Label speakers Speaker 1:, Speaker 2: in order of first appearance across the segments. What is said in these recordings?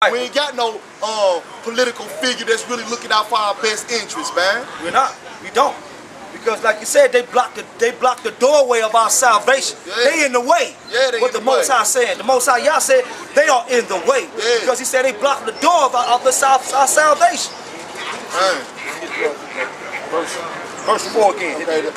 Speaker 1: Right. We ain't got no political figure that's really looking out for our best interests, man.
Speaker 2: We're not. We don't. Because like you said, they blocked the doorway of our salvation. Yeah. They in the way.
Speaker 1: Yeah, they
Speaker 2: what the Most High said. The Most High Yah said they are in the way. Yeah. Because he said they blocked the door of our salvation. Verse 4 again.
Speaker 1: Okay,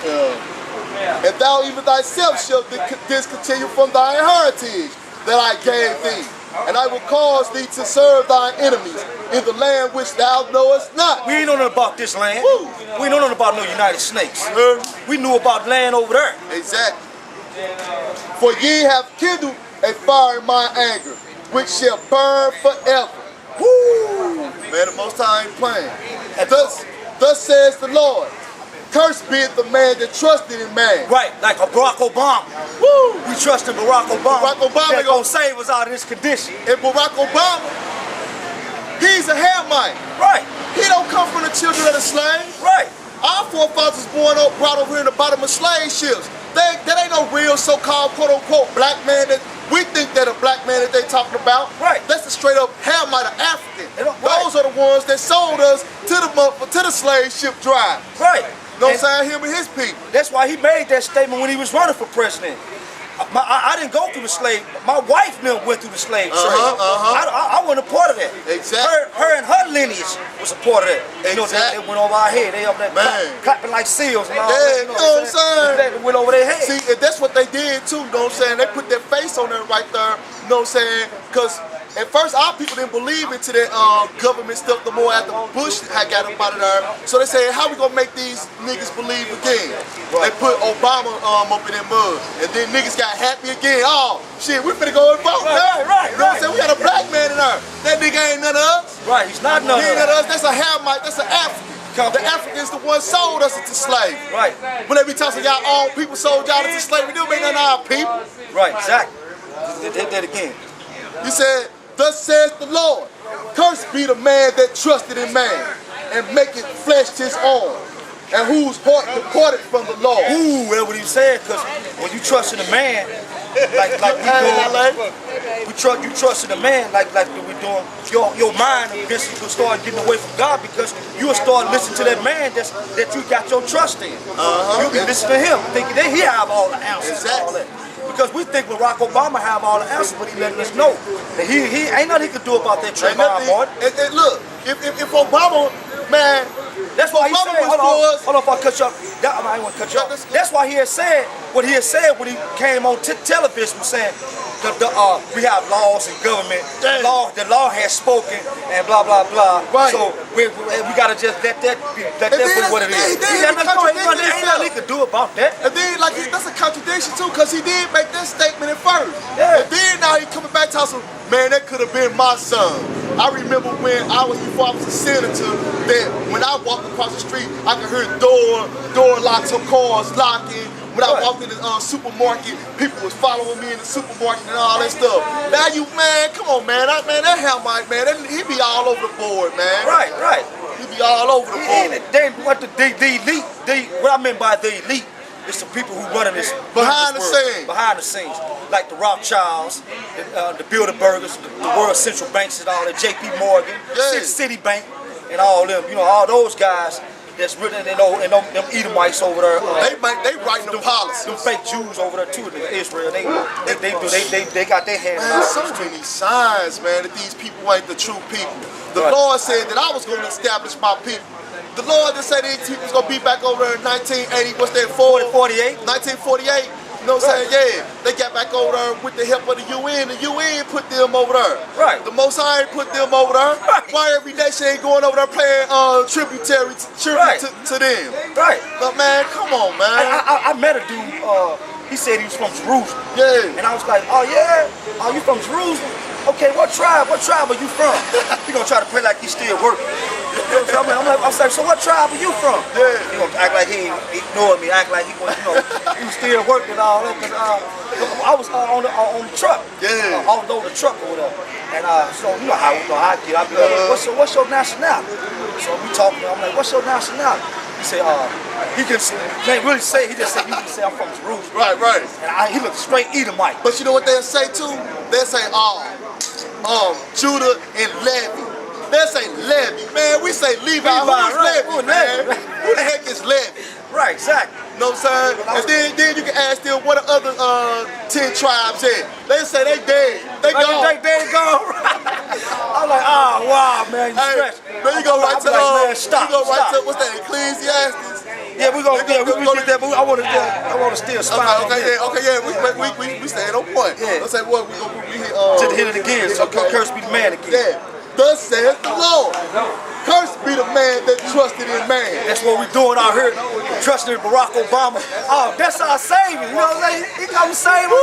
Speaker 1: and thou even thyself shalt discontinue from thy heritage that I gave thee. And I will cause thee to serve thy enemies in the land which thou knowest not.
Speaker 2: We ain't know nothing about this land.
Speaker 1: Woo.
Speaker 2: We ain't know nothing about no United Snakes. We knew about land over there.
Speaker 1: Exactly. For ye have kindled a fire in my anger, which shall burn forever. Woo! Man, the Most High ain't playing. And thus says the Lord, cursed be it the man that trusted in man.
Speaker 2: Right, like a Barack Obama.
Speaker 1: Woo!
Speaker 2: We trust in Barack Obama.
Speaker 1: Barack Obama
Speaker 2: ain't gonna save us out of this condition.
Speaker 1: And Barack Obama, he's a Hamite.
Speaker 2: Right.
Speaker 1: He don't come from the children of the slaves.
Speaker 2: Right.
Speaker 1: Our forefathers brought over here in the bottom of slave ships. That ain't no real so-called quote-unquote black man that we think that a black man that they talking about.
Speaker 2: Right.
Speaker 1: That's a straight-up Hamite African.
Speaker 2: Right.
Speaker 1: Those are the ones that sold us to the slave ship drive.
Speaker 2: Right.
Speaker 1: You know what I'm saying? Him and his people.
Speaker 2: That's why he made that statement when he was running for president. I didn't go through the slave. My wife never went through the slave trade. I wasn't a part of that.
Speaker 1: Exactly.
Speaker 2: Her and her lineage was a part of that.
Speaker 1: Exactly.
Speaker 2: You know, they went over our head. They up there clapping like seals and all
Speaker 1: that.
Speaker 2: You know what I'm saying? They went over their head.
Speaker 1: See, and that's what they did too. You know what I'm saying? They put their face on there right there. You know what I'm saying? Because at first, our people didn't believe into that government stuff the more after Bush had got up out of there. So they said, how we gonna make these niggas believe again? Right. They put Obama up in that mud. And then niggas got happy again. Oh, shit, we finna go and vote now.
Speaker 2: Right,
Speaker 1: you know what I'm saying? We got a black man in there. That nigga ain't none of us.
Speaker 2: Right, he's not none of us.
Speaker 1: He ain't none of us. That's a Hamite. That's an African. The Africans the ones sold us into slavery.
Speaker 2: Right.
Speaker 1: When they be talking y'all own people sold y'all into slavery, they don't make none of our people.
Speaker 2: Right, exactly. Hit that again.
Speaker 1: You said, thus says the Lord, cursed be the man that trusted in man, and maketh flesh his own, and whose heart departed from the Lord.
Speaker 2: Ooh, that's what he said, because when you trust in a man, like we doing, you trust in a man like we're doing, your mind eventually will start getting away from God, because you will start listening to that man that you got your trust in. You'll be listening to him, thinking that he have all the answers and all that. Because we think Barack Obama have all the answers, but he letting us know that he ain't nothing he can do about that trade market.
Speaker 1: And look, if Obama, man,
Speaker 2: that's why he said, hold on, if I cut you up. I ain't want to cut you up. That's why he had said what he had said when he came on television, saying we have laws and government. The law has spoken and blah blah blah.
Speaker 1: Right.
Speaker 2: So we gotta just let that be what it is. Ain't nothing he can do about that.
Speaker 1: And then that's a contradiction too, because he did make that statement at first.
Speaker 2: Yeah.
Speaker 1: And then now he coming back talking, man, that could have been my son. I remember before I was a senator, that when I walked across the street, I could hear door locks of cars locking. When I walked in the supermarket, people was following me in the supermarket and all that stuff. Now come on, man, that Hamite, man, he be all over the board, man.
Speaker 2: Right.
Speaker 1: He be all over the board.
Speaker 2: The elite, what I mean by the elite, it's the people who running this behind the scenes, like the Rothschilds, the Bilderbergers, the World Central Banks and all that, J.P. Morgan, Citibank, and all them. You know, all those guys that's written and them Edomites over there.
Speaker 1: They writing the policy.
Speaker 2: Them fake Jews over there too, in Israel. They got their hands.
Speaker 1: Man, so many signs, man, that these people ain't the true people. The Lord said that I was going to establish my people. The Lord that said these people was going to be back over there in 1980, what's that,
Speaker 2: 48?
Speaker 1: 1948. You know what I'm saying? Yeah. They got back over there with the help of the UN. The UN put them over there.
Speaker 2: Right.
Speaker 1: The Most High put them over there. Right. Why every nation ain't going over there playing tribute to them?
Speaker 2: Right.
Speaker 1: But man, come on, man.
Speaker 2: I met a dude, he said he was from Jerusalem.
Speaker 1: Yeah.
Speaker 2: And I was like, oh yeah? Oh, you from Jerusalem? Okay, what tribe are you from? He gonna try to play like he's still working. I'm like, so what tribe are you from?
Speaker 1: Yeah.
Speaker 2: He gonna act like he ignored me, act like he was, he was still working and all that. Cause I was on the truck.
Speaker 1: Yeah.
Speaker 2: Offload the truck or whatever. And so you know how I get. I be like, what's your nationality? So we talking. I'm like, what's your nationality? He said, he can't really say. He just said, you can say I'm from Jerusalem.
Speaker 1: Right.
Speaker 2: And he looked straight Edomite.
Speaker 1: But you know what they'll say too? They'll say, Judah and Levi. They say Levi, man. We say Levi. Who's
Speaker 2: right.
Speaker 1: Levi, man? Who the heck is Levi?
Speaker 2: Right, exactly.
Speaker 1: You know what I'm saying? And then you can ask them what the other 10 tribes at. They say they dead. They gone.
Speaker 2: They gone. I'm like, oh wow, man, you
Speaker 1: Hey,
Speaker 2: stretch.
Speaker 1: man, you go right to
Speaker 2: man, stop,
Speaker 1: you go right
Speaker 2: stop.
Speaker 1: to what's that? Ecclesiastes.
Speaker 2: Yeah, we get that, but I want to still spy on that.
Speaker 1: Okay, yeah, we staying on point.
Speaker 2: Yeah.
Speaker 1: Let's say what we
Speaker 2: To hit it again, so curse be the man again.
Speaker 1: Yeah. Thus saith the Lord. Cursed be the man that trusted in man.
Speaker 2: That's what we doing out here, trusting in Barack Obama. Oh, that's our savior. You know what I'm saying? He come save us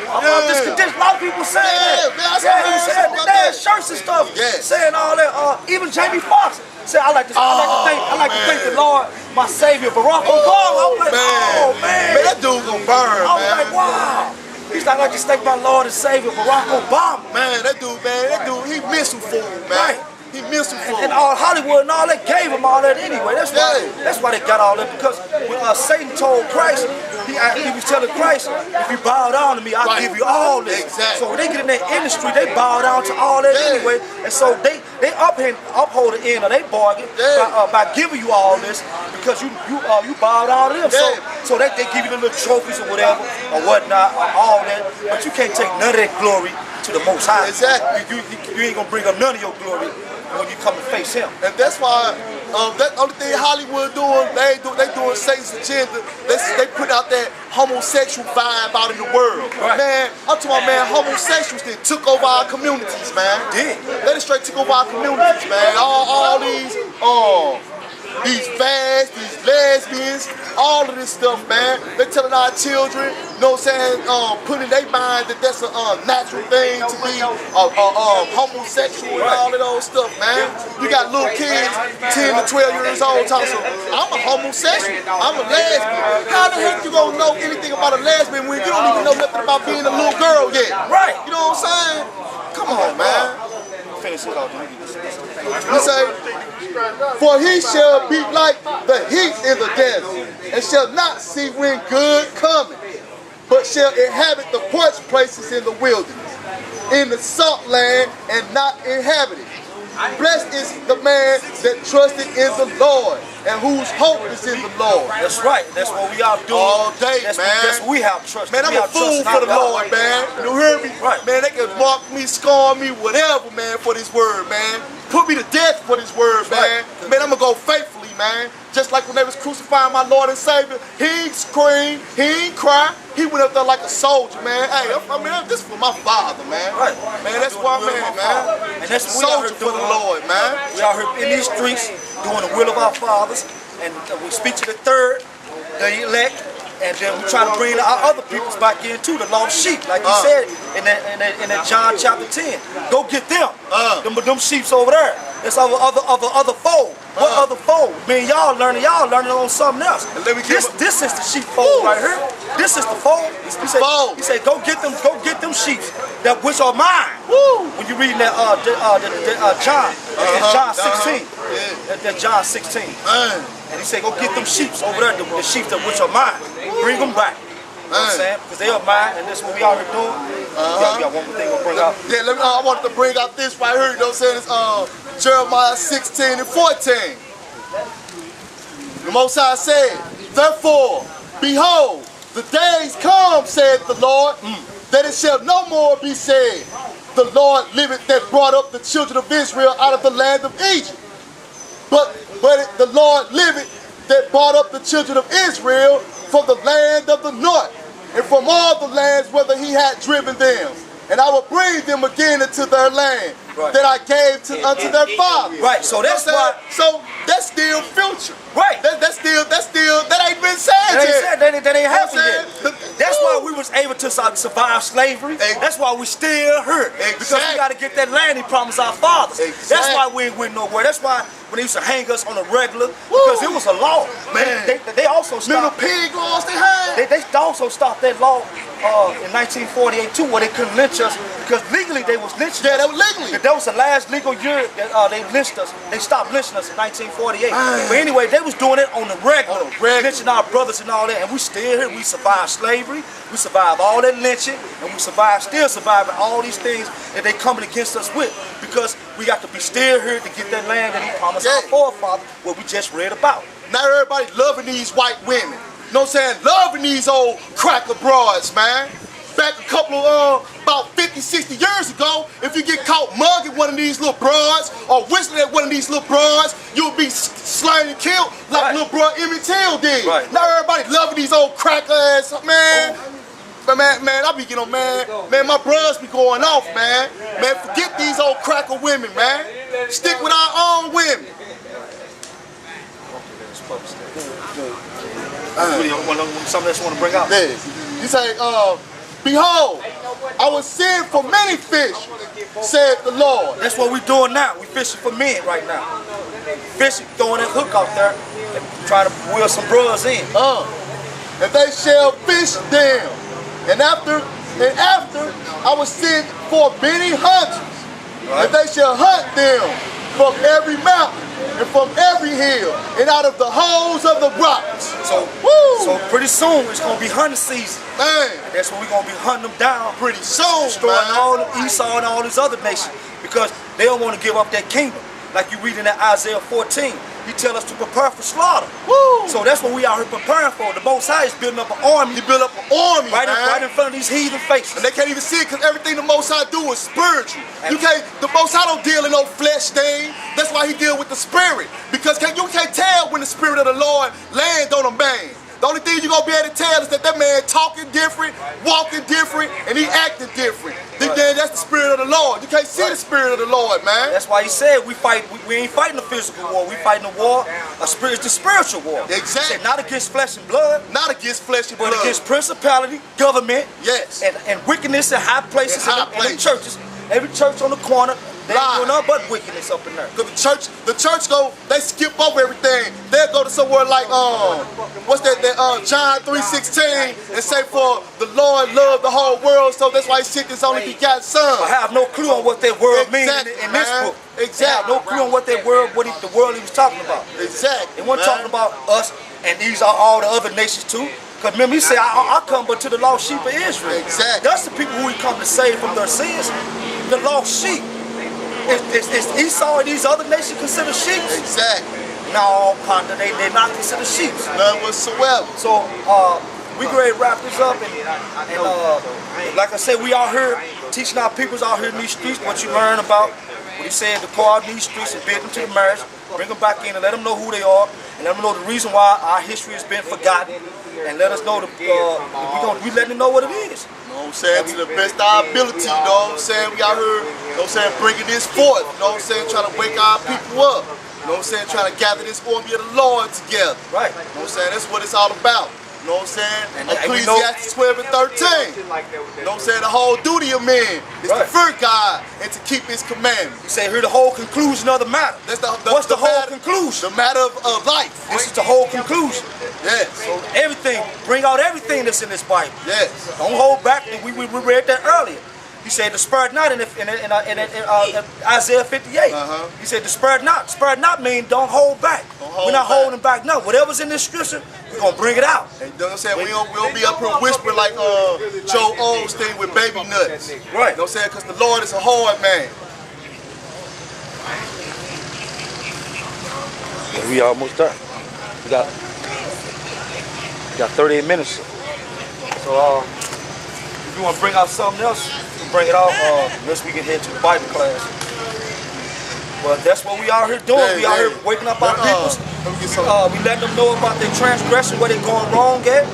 Speaker 2: about this condition. A lot of people saying that.
Speaker 1: Man, I said
Speaker 2: they had shirts and stuff, saying all that. Even Jamie Foxx said, I like to thank the Lord, my savior, Barack Obama. I was like, oh man,
Speaker 1: that dude gonna burn.
Speaker 2: I was like, wow. He's like, I like to thank my Lord and Savior, Barack Obama.
Speaker 1: Man, that dude, he missile food, man.
Speaker 2: Right.
Speaker 1: He missile food.
Speaker 2: And all Hollywood and all that gave him all that anyway. That's why they got all that. Because when Satan told Christ, he was telling Christ, if you bow down to me, I'll give you all this.
Speaker 1: Exactly.
Speaker 2: So when they get in that industry, they bow down to all that anyway. And so they uphold the end of their bargain by giving you all this because you bow down to them. So they give you the little trophies or whatever or whatnot or all that. But you can't take none of that glory to the Most High.
Speaker 1: Exactly.
Speaker 2: You ain't gonna bring up none of your glory when you come and face him.
Speaker 1: And that's why that only thing Hollywood doing, they doing Satan's agenda. They put out that homosexual vibe out in the world.
Speaker 2: Right.
Speaker 1: Man, I'm talking about, man, homosexuals that took over our communities, man.
Speaker 2: They
Speaker 1: They straight took over our communities, man. All these fags, these lesbians, all of this stuff, man. They telling our children, you know what I'm saying, putting in their mind that that's a natural thing to be homosexual and all of those stuff, man. You got little kids, 10 to 12 years old, talking, I'm a homosexual, I'm a lesbian. How the heck you gonna know anything about a lesbian when you don't even know nothing about being a little girl yet?
Speaker 2: Right.
Speaker 1: You know what I'm saying? Come on, man.
Speaker 2: finish it off.
Speaker 1: He say, for he shall be like the heat in the desert, and shall not see when good coming, but shall inhabit the parched places in the wilderness, in the salt land, and not inhabit it. Blessed is the man that trusted in the Lord, and whose hope is in the Lord.
Speaker 2: That's right. That's what we out doing
Speaker 1: all day,
Speaker 2: man.
Speaker 1: That's
Speaker 2: what we have trust.
Speaker 1: Man, I'm a fool for the Lord, man. You hear me?
Speaker 2: Right.
Speaker 1: Man, they can mock me, scorn me, whatever, man, for this word, man. Put me to death for this word, man. Right. Man, I'm gonna go faithfully, man. Just like when they was crucifying my Lord and Savior, he ain't scream, he ain't cry. He went up there like a soldier, man. Hey, I mean, this is for my Father, man.
Speaker 2: Right.
Speaker 1: Man, that's why, man.
Speaker 2: And that's what
Speaker 1: soldier for the Lord, man.
Speaker 2: We out here in these streets doing the will of our fathers, and we speak to the third, the elect, and then we try to bring our other peoples back into the lost sheep, like he said in that John chapter 10. Go get them, them sheeps over there. That's our other fold. What other fold? Man, y'all learning on something else. This is the sheepfold right here. This is the fold. He said, go get them sheep that which are mine. Woo. When you reading that John, John 16, that John 16. And he said, go get them sheep over there, the sheep that which are mine. Bring them back. You know what I'm saying? Because they are mine, and that's what we out here doing. We got one more thing to bring out.
Speaker 1: Yeah, I wanted to bring out this right here. You know what I'm saying? It's Jeremiah 16 and 14. The Most High said, therefore, behold, the days come, saith the Lord, that it shall no more be said, the Lord liveth that brought up the children of Israel out of the land of Egypt. But the Lord liveth that brought up the children of Israel from the land of the north, and from all the lands whither he had driven them. And I will bring them again into their land that I gave unto their fathers.
Speaker 2: Right, so that's why.
Speaker 1: So that's still future.
Speaker 2: Right.
Speaker 1: That ain't been said yet.
Speaker 2: That ain't happened yet. That's why we was able to survive slavery. That's why we still here. Because we got to get that land he promised our fathers. That's why we ain't went nowhere. That's why when they used to hang us on a regular, because it was a law.
Speaker 1: Man,
Speaker 2: they also stopped.
Speaker 1: Little pig laws they had.
Speaker 2: They also stopped that law in 1948 too, where they couldn't lynch us Because legally they was lynching
Speaker 1: Yeah,
Speaker 2: us.
Speaker 1: that was legally.
Speaker 2: That was the last legal year that they lynched us. They stopped lynching us in 1948. But anyway, they was doing it on the regular. Lynching our brothers and all that. And we still here. We survived slavery. We survived all that lynching. And we still surviving all these things that they coming against us with. Because we got to be still here to get that land that he promised our forefathers, what we just read about.
Speaker 1: Now everybody loving these white women. You know what I'm saying? Loving these old cracker broads, man. Back a couple of, about 50, 60 years ago, if you get caught mugging one of these little broads or whistling at one of these little broads, you'll be slain and killed like little bro Emmett Till did. Now everybody loving these old cracker ass, man. Man, I be getting on, man, my bros be going off, man. Man, forget these old cracker women, man. Stick with our own women.
Speaker 2: Something else you want to bring out?
Speaker 1: You say, behold, I was sent for many fish, said the Lord.
Speaker 2: That's what we're doing now. We're fishing for men right now. Fishing, throwing that hook out there, and trying to wheel some bros in.
Speaker 1: And they shall fish them. And after I was sent for many hunters, and they shall hunt them from every mountain and from every hill and out of the holes of the rocks.
Speaker 2: So pretty soon it's gonna be hunting season.
Speaker 1: Man,
Speaker 2: that's when we're gonna be hunting them down
Speaker 1: pretty soon,
Speaker 2: destroying all of Esau and all these other nations because they don't want to give up that kingdom. Like you read in that Isaiah 14, he tell us to prepare for slaughter. So that's what we out here preparing for. The Most High is building up an army.
Speaker 1: He built up an army,
Speaker 2: right in front of these heathen faces.
Speaker 1: And they can't even see it because everything the Most High do is spiritual. The Most High don't deal in no flesh thing. That's why he deal with the spirit. Because you can't tell when the spirit of the Lord land on a man. The only thing you're going to be able to tell is that man talking different, walking different, and he acting different. Then that's the spirit of the Lord. You can't see the spirit of the Lord, man.
Speaker 2: That's why he said we ain't fighting a physical war. We fighting a war, it's the spiritual war.
Speaker 1: Exactly.
Speaker 2: He said not against flesh and blood.
Speaker 1: Not against flesh and blood.
Speaker 2: But against principality, government, and wickedness in high places in the churches. Every church on the corner, they ain't doing nothing but wickedness up in there.
Speaker 1: Because the church they skip over everything. They'll go to somewhere like, what's that John 3:16 and say, for the Lord loved the whole world, so that's why he sent his only begotten son.
Speaker 2: I have no clue on what that word means in this book.
Speaker 1: Exactly.
Speaker 2: I have no clue on what that word, the world he was talking about.
Speaker 1: Exactly.
Speaker 2: He wasn't talking about us, and these are all the other nations too. Because remember, he said, I come but to the lost sheep of Israel.
Speaker 1: Exactly.
Speaker 2: That's the people who he come to save from their sins. The lost sheep. Is Esau and these other nations considered sheep?
Speaker 1: Exactly.
Speaker 2: No, partner, they're not considered sheep.
Speaker 1: None whatsoever.
Speaker 2: So, we go ahead and wrap this up. And like I said, we out here teaching our peoples out here in these streets what you learn about. What he said, to call out these streets and bid them to the marriage, bring them back in and let them know who they are, and let them know the reason why our history has been forgotten, and let us know we letting them know what it is.
Speaker 1: You know what I'm saying? To the best of our ability, you know what I'm saying? We out here, you know what I'm saying, bringing this forth, you know what I'm saying, trying to wake our people up. You know what I'm saying, trying to gather this army of the Lord together.
Speaker 2: Right.
Speaker 1: You know what I'm saying? That's what it's all about. You know what I'm saying? Ecclesiastes 12 and 13. You know what I'm saying? The whole duty of man is to fear God and to keep his commandments.
Speaker 2: You say here the whole conclusion of the matter.
Speaker 1: That's
Speaker 2: What's the whole conclusion?
Speaker 1: The matter of life.
Speaker 2: This is the whole conclusion.
Speaker 1: Yes.
Speaker 2: So everything, bring out everything that's in this Bible.
Speaker 1: Yes.
Speaker 2: Don't hold back. We read that earlier. He said, "Despise not" in Isaiah 58. He said, "Despise not." Despise not means don't hold back. We're not holding back. No, whatever's in this scripture, we're gonna bring it out.
Speaker 1: And you know what I'm saying? We don't be up here whispering like Joe Osteen with baby nuts.
Speaker 2: Right.
Speaker 1: You know what I'm saying? Because the Lord is a hard man.
Speaker 2: We almost done. We got 38 minutes. So if you want to bring out something else, bring it out, unless we can head to the Bible class. But that's what we out here doing. We out here waking up our people. We letting them know about their transgression, where they're going wrong at.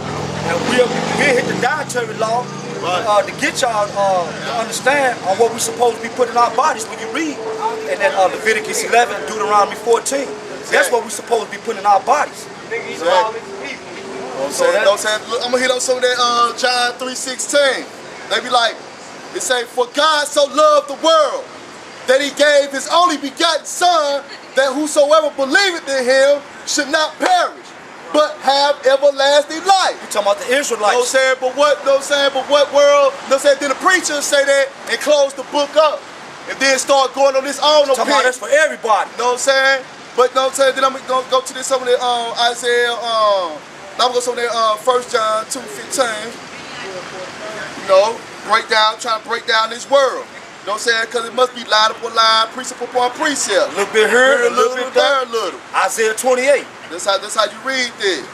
Speaker 2: And we'll hit the dietary law to get y'all to understand on what we're supposed to be putting in our bodies when you read. And then Leviticus 11, Deuteronomy 14. That's what we're supposed to be putting in our bodies.
Speaker 1: Exactly. So I'm going to hit on some of that John 3:16. They be like, it say, for God so loved the world that he gave his only begotten son, that whosoever believeth in him should not perish, but have everlasting life.
Speaker 2: You talking about the Israelites?
Speaker 1: You know what I'm saying? But what? You know what I'm saying? But what world? You know what I'm saying? Then the preachers say that and close the book up, and then start going on this own
Speaker 2: talking about that's for everybody.
Speaker 1: You know what I'm saying? But you know what I'm saying? Then I'm gonna go to this some of the Isaiah. Now I'm gonna go to 1 John 2:15. You know, trying to break down this world. You know what I'm saying? Because it must be line upon line, precept upon precept.
Speaker 2: A little bit here, a little bit there.
Speaker 1: A little.
Speaker 2: Isaiah 28.
Speaker 1: That's how you read this.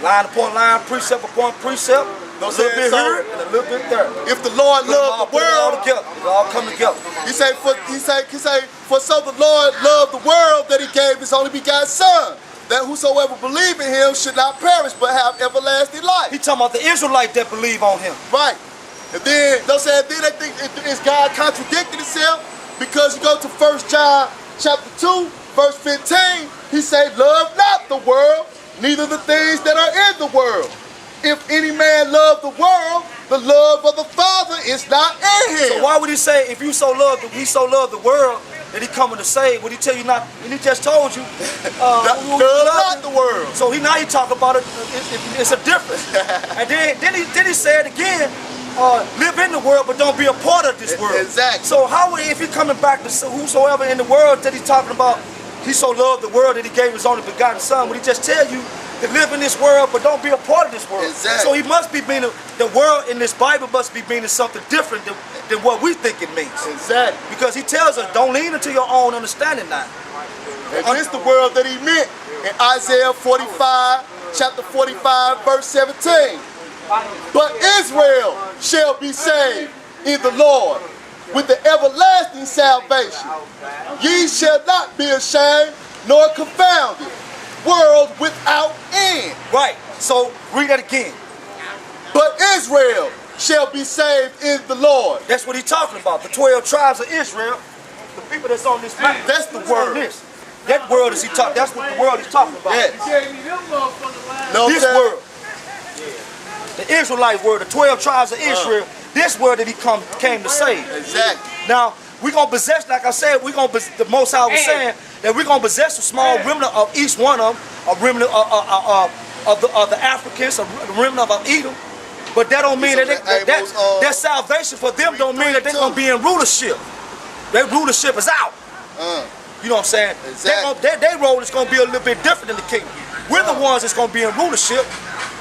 Speaker 2: Line upon line, precept upon precept.
Speaker 1: No,
Speaker 2: a little bit here and a little bit there.
Speaker 1: If the Lord loved the world,
Speaker 2: it all come together.
Speaker 1: He say, for so the Lord loved the world that He gave His only begotten Son, that whosoever believe in Him should not perish but have everlasting life.
Speaker 2: He talking about the Israelites that believe on Him.
Speaker 1: Right. And then, you know what I'm saying? Then they think is God contradicting Himself, because you go to 1 John chapter 2, verse 15. He say, love not the world, neither the things that are in the world. If any man love the world, the love of the Father is not in him.
Speaker 2: So why would He say, if He so loved the world, that He coming to save? Would He tell you not? And He just told you,
Speaker 1: love not the world.
Speaker 2: So now He talk about it. It's a difference. And then he said again, live in the world, but don't be a part of this world.
Speaker 1: Exactly.
Speaker 2: So how would, if He coming back to whosoever in the world that He's talking about, He so loved the world that He gave His only begotten Son, would He just tell you to live in this world, but don't be a part of this world?
Speaker 1: Exactly.
Speaker 2: So He must be meaning, the world in this Bible must be meaning something different than what we think it means.
Speaker 1: Exactly.
Speaker 2: Because He tells us, don't lean into your own understanding now.
Speaker 1: And this is the world that He meant in Isaiah 45, chapter 45, verse 17. But Israel shall be saved in the Lord with the everlasting salvation. Ye shall not be ashamed nor confounded. World without end.
Speaker 2: Right. So read that again.
Speaker 1: But Israel shall be saved in the Lord.
Speaker 2: That's what He's talking about. The 12 tribes of Israel, the people that's on this map.
Speaker 1: That's the world.
Speaker 2: That world is He talking. That's what the world He's talking about.
Speaker 1: Yes.
Speaker 2: This world. The Israelite world, the 12 tribes of Israel, this world that He came to save.
Speaker 1: Exactly.
Speaker 2: Now, we're going to possess, like I said, the Most High was saying that we're going to possess a small remnant of each one of them, a remnant of the Africans, a remnant of Edom. But that don't mean that salvation for them don't mean that they're going to be in rulership. Their rulership is out. You know what I'm saying?
Speaker 1: Exactly.
Speaker 2: Their role is going to be a little bit different in the kingdom. We're the ones that's going to be in rulership.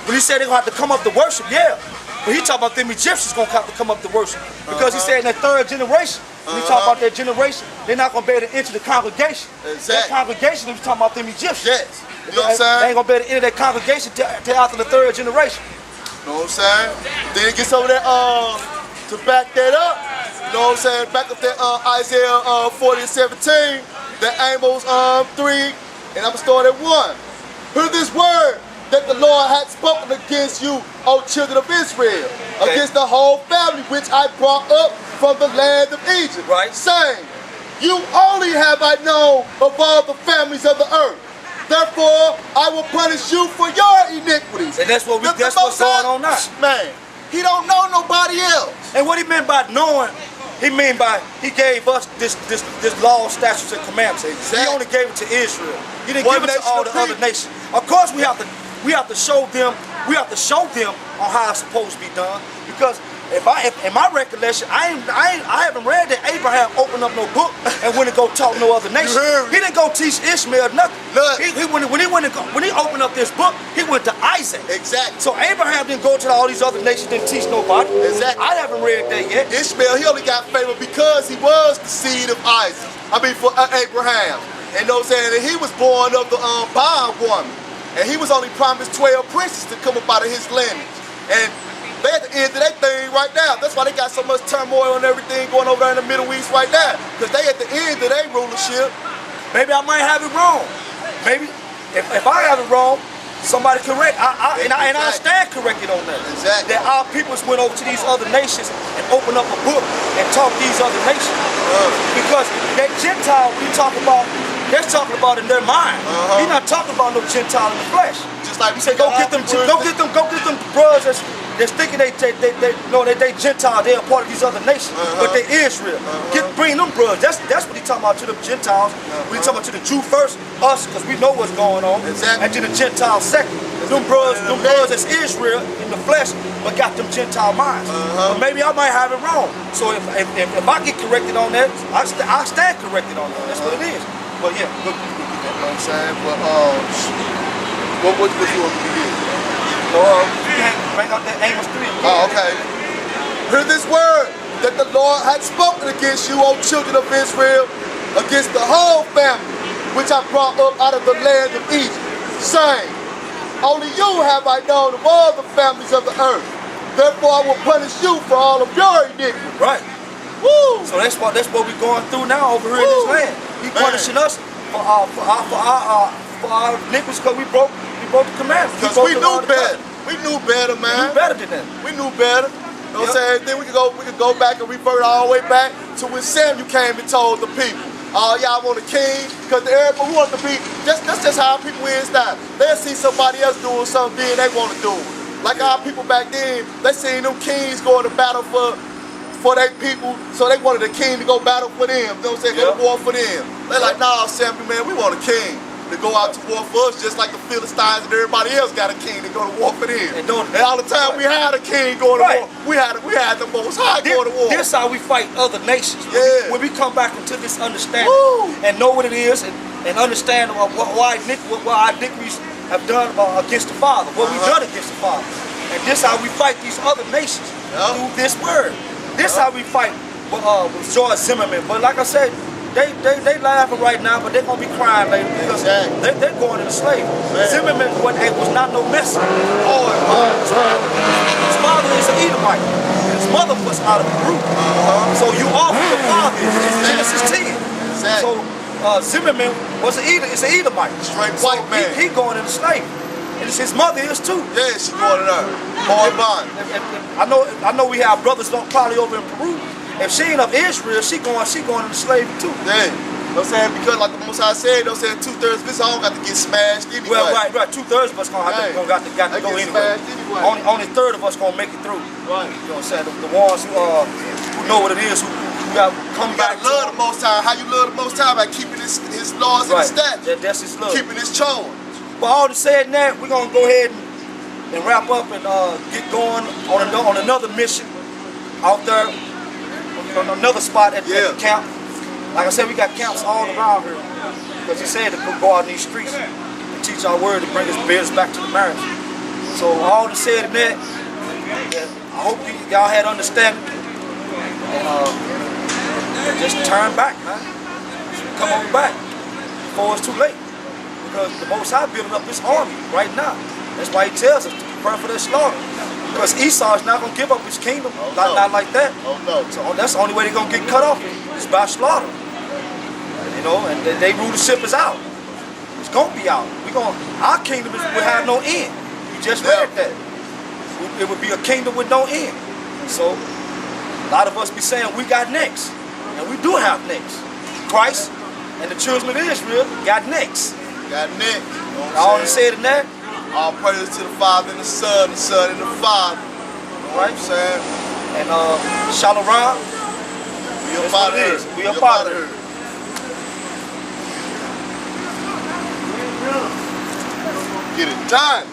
Speaker 2: When He said they're going to have to come up to worship, yeah. But He talking about them Egyptians going to have to come up to worship. Because He said in that third generation, when He talking about that generation, they're not going to be able to enter the congregation.
Speaker 1: Exactly.
Speaker 2: That congregation, He's talking about them Egyptians.
Speaker 1: Yes. You know what I'm saying?
Speaker 2: They ain't going to be able to enter that congregation till after the third generation.
Speaker 1: You know what I'm saying? Then it gets over there to back that up. You know what I'm saying? Back up that Isaiah 40 and 17, that Amos 3, and I'm going to start at 1. Hear this word that the Lord had spoken against you, O children of Israel, against the whole family which I brought up from the land of Egypt, saying, you only have I known of all the families of the earth. Therefore, I will punish you for your iniquities.
Speaker 2: And that's what's going on now.
Speaker 1: Man, He don't know nobody else.
Speaker 2: And what He meant by knowing, He mean by He gave us this law, statutes, and commandments.
Speaker 1: Exactly.
Speaker 2: He only gave it to Israel. He didn't give it to all the other nations. Of course, we have to show them. We have to show them on how it's supposed to be done. Because in my recollection, I haven't read that Abraham opened up no book and went to go talk no other nation. He didn't go teach Ishmael nothing. When he opened up this book, he went to Isaac.
Speaker 1: Exactly.
Speaker 2: So Abraham didn't go to all these other nations, didn't teach nobody.
Speaker 1: Exactly.
Speaker 2: I haven't read that yet.
Speaker 1: Ishmael, he only got favor because he was the seed of Isaac. For Abraham. And you know what I'm saying? And he was born of the bondwoman. And he was only promised 12 princes to come up out of his lineage. And they at the end of that thing right now. That's why they got so much turmoil and everything going over there in the Middle East right now. Because they at the end of their rulership.
Speaker 2: Maybe I might have it wrong. Maybe if I have it wrong, somebody correct. And I stand corrected on that.
Speaker 1: Exactly.
Speaker 2: That our peoples went over to these other nations and opened up a book and taught these other nations. Because that Gentile we talk about, they're talking about in their mind. He's not talking about no Gentile in the flesh.
Speaker 1: Just like
Speaker 2: he said, go get them brothers They're thinking they Gentiles, they're a part of these other nations, but they Israel. Bring them brothers. That's what he's talking about to them Gentiles. We talking about to the Jew first, us, because we know what's going on, and to the Gentiles second. Them brothers that's Israel in the flesh, but got them Gentile minds. But maybe I might have it wrong. So if I get corrected on that, I stand corrected on that. That's what it is. But yeah,
Speaker 1: you know what I'm saying? But what you want me to get?
Speaker 2: Bring up that Amos 3.
Speaker 1: Oh, okay. Hear this word that the Lord had spoken against you, O children of Israel, against the whole family, which I brought up out of the land of Egypt, saying, only you have I known of all the families of the earth. Therefore I will punish you for all of your iniquity.
Speaker 2: Right.
Speaker 1: Woo!
Speaker 2: So that's what we're going through now over here in this land. He's punishing us for our iniquities because we broke the commandments.
Speaker 1: Because we knew better. We knew better, man.
Speaker 2: We knew better than that.
Speaker 1: We knew better. You know what I'm saying? Then we could go back and revert all the way back to when Samuel came and told the people, oh, y'all want a king? Because the everybody want to be, that's just how people is now. They'll see somebody else doing something, then they want to do it. Like our people back then, they seen them kings going to battle for their people, so they wanted a king to go battle for them. You know what I'm saying? Go to war for them. They're like, nah, Samuel, man, we want a king to go out to war for us, just like the Philistines and everybody else got a king to go to war for them. And all the time we had a king going to war, we had the most high going to war.
Speaker 2: This how we fight other nations. When we come back into this understanding and know what it is and understand why our iniquities have done against the Father, what we've done against the Father. And this how we fight these other nations through this word. This how we fight with George Zimmerman. But like I said, they laughing right now, but they're gonna be crying later because they're going into slavery. Zimmerman was not no messer. His father is an Edomite. His mother was out of the group. So you are who the father is. It's Genesis 10. So Zimmerman was an Edomite.
Speaker 1: Straight white man.
Speaker 2: He going into slavery. And his mother is too.
Speaker 1: Yeah, she going in there. Hard bond.
Speaker 2: I know we have brothers probably over in Peru. If she ain't of Israel, she going into slavery too.
Speaker 1: Yeah. You know what I'm saying? Because like the Most High said, they'll say 2/3 of this all got to get smashed anyway.
Speaker 2: Well, right. 2/3 of us gonna got to go anyway. Only a third of us gonna make it through.
Speaker 1: Right.
Speaker 2: You know what I'm saying? The ones who know what it is, who got come back.
Speaker 1: You gotta love the Most High. How you love the Most High? By keeping his laws and his statutes.
Speaker 2: That's his love.
Speaker 1: Keeping his charge.
Speaker 2: But all the said and that, we're gonna go ahead and wrap up and get going on another mission out there. On another spot at the camp. Like I said, we got camps all around here. Because he said to go out in these streets and teach our word to bring us business back to the marriage. So all the said and that, I hope y'all had understanding. And just turn back, man. Come on back before it's too late. Because the Most High building up this army right now. That's why he tells us to prepare for their slaughter. Because Esau is not going to give up his kingdom, not like that.
Speaker 1: Oh no.
Speaker 2: So that's the only way they're going to get cut off is by slaughter. You know, and they rulership is out. It's going to be out. Our kingdom will have no end. You just read that. It would be a kingdom with no end. So a lot of us be saying we got next. And we do have next. Christ and the children of Israel got next.
Speaker 1: Got next. You know
Speaker 2: all said in that.
Speaker 1: All praises to the Father and the Son and the Father. You know what I'm saying?
Speaker 2: And Shalom.
Speaker 1: We up out of here.
Speaker 2: We up out of here.
Speaker 1: Get it done.